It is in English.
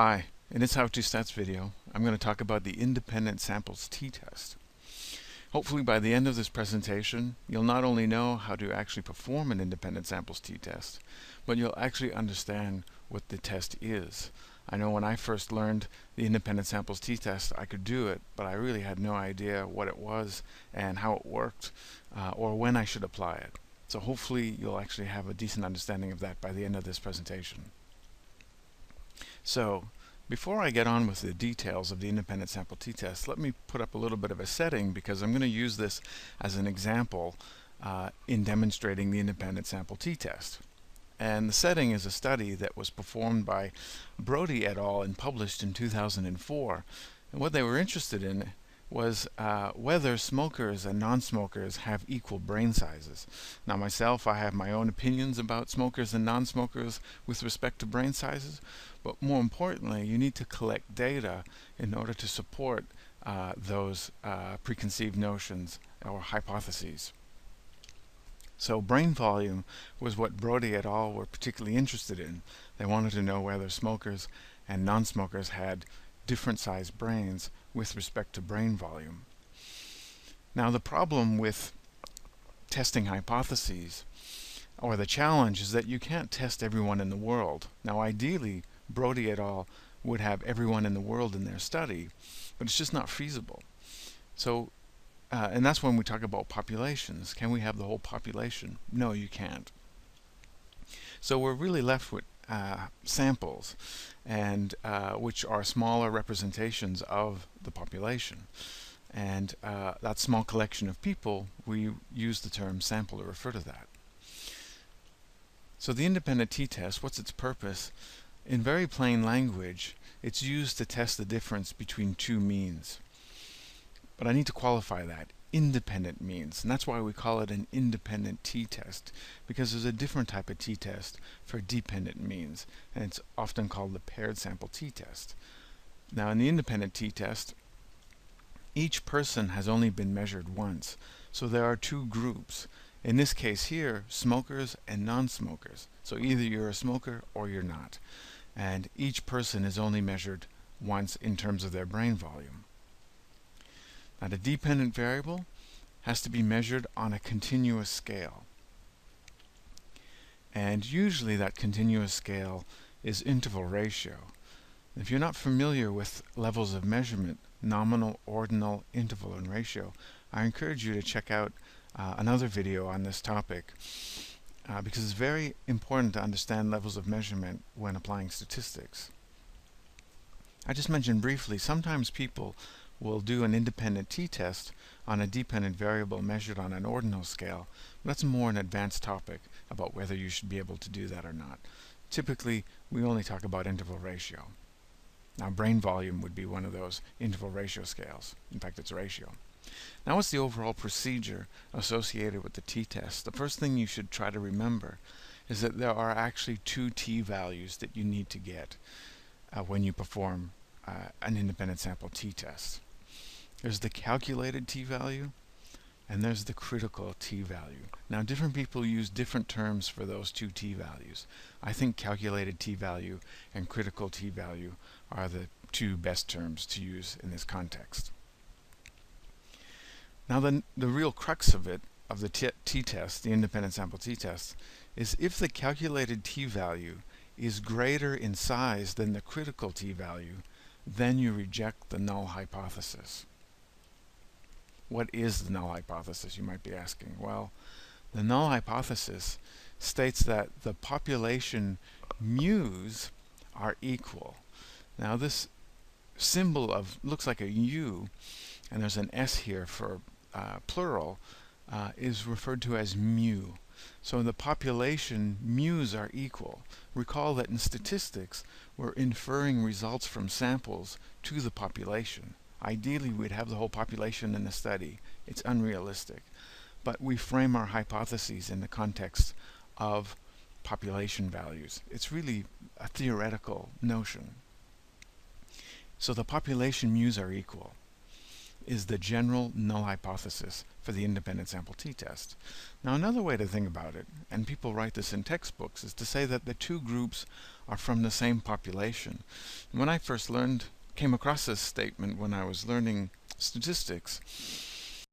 Hi, in this How to Stats video, I'm going to talk about the independent samples t-test. Hopefully by the end of this presentation, you'll not only know how to actually perform an independent samples t-test, but you'll actually understand what the test is. I know when I first learned the independent samples t-test, I could do it, but I really had no idea what it was and how it worked, or when I should apply it. So hopefully you'll actually have a decent understanding of that by the end of this presentation. So, before I get on with the details of the independent sample t-test, let me put up a little bit of a setting because I'm going to use this as an example in demonstrating the independent sample t-test. And the setting is a study that was performed by Brody et al. And published in 2004. And what they were interested in was whether smokers and non-smokers have equal brain sizes. Now myself, I have my own opinions about smokers and non-smokers with respect to brain sizes, but more importantly, you need to collect data in order to support those preconceived notions or hypotheses. So brain volume was what Brody et al. Were particularly interested in. They wanted to know whether smokers and non-smokers had different sized brains with respect to brain volume. Now the problem with testing hypotheses, or the challenge, is that you can't test everyone in the world. Now ideally, Brody et al. Would have everyone in the world in their study, but it's just not feasible. So, and that's when we talk about populations. Can we have the whole population? No, you can't. So we're really left with samples, and which are smaller representations of the population. And that small collection of people, we use the term sample to refer to that. So the independent t-test, what's its purpose? In very plain language, it's used to test the difference between two means. But I need to qualify that. Independent means, and that's why we call it an independent t-test, because there's a different type of t-test for dependent means, and it's often called the paired sample t-test. Now in the independent t-test, each person has only been measured once, so there are two groups. In this case here, smokers and non-smokers. So either you're a smoker or you're not, and each person is only measured once in terms of their brain volume. Now the dependent variable has to be measured on a continuous scale. And usually that continuous scale is interval ratio. If you're not familiar with levels of measurement, nominal, ordinal, interval, and ratio, I encourage you to check out another video on this topic because it's very important to understand levels of measurement when applying statistics. I just mentioned briefly, sometimes people will do an independent t-test on a dependent variable measured on an ordinal scale. That's more an advanced topic about whether you should be able to do that or not. Typically, we only talk about interval ratio. Now, brain volume would be one of those interval ratio scales. In fact, it's a ratio. Now, what's the overall procedure associated with the t-test? The first thing you should try to remember is that there are actually two t-values that you need to get when you perform an independent sample t-test. There's the calculated t-value and there's the critical t-value. Now different people use different terms for those two t-values. I think calculated t-value and critical t-value are the two best terms to use in this context. Now the real crux of it, of the t-test, the independent sample t-test, is if the calculated t-value is greater in size than the critical t-value, then you reject the null hypothesis. What is the null hypothesis, you might be asking? Well, the null hypothesis states that the population mu's are equal. Now this symbol looks like a U, and there's an S here for plural, is referred to as mu. So in the population, mu's are equal. Recall that in statistics, we're inferring results from samples to the population. Ideally, we'd have the whole population in the study. It's unrealistic. But we frame our hypotheses in the context of population values. It's really a theoretical notion. So the population mu's are equal. is the general null hypothesis for the independent sample t-test. Now another way to think about it, and people write this in textbooks, is to say that the two groups are from the same population. When I first came across this statement when I was learning statistics,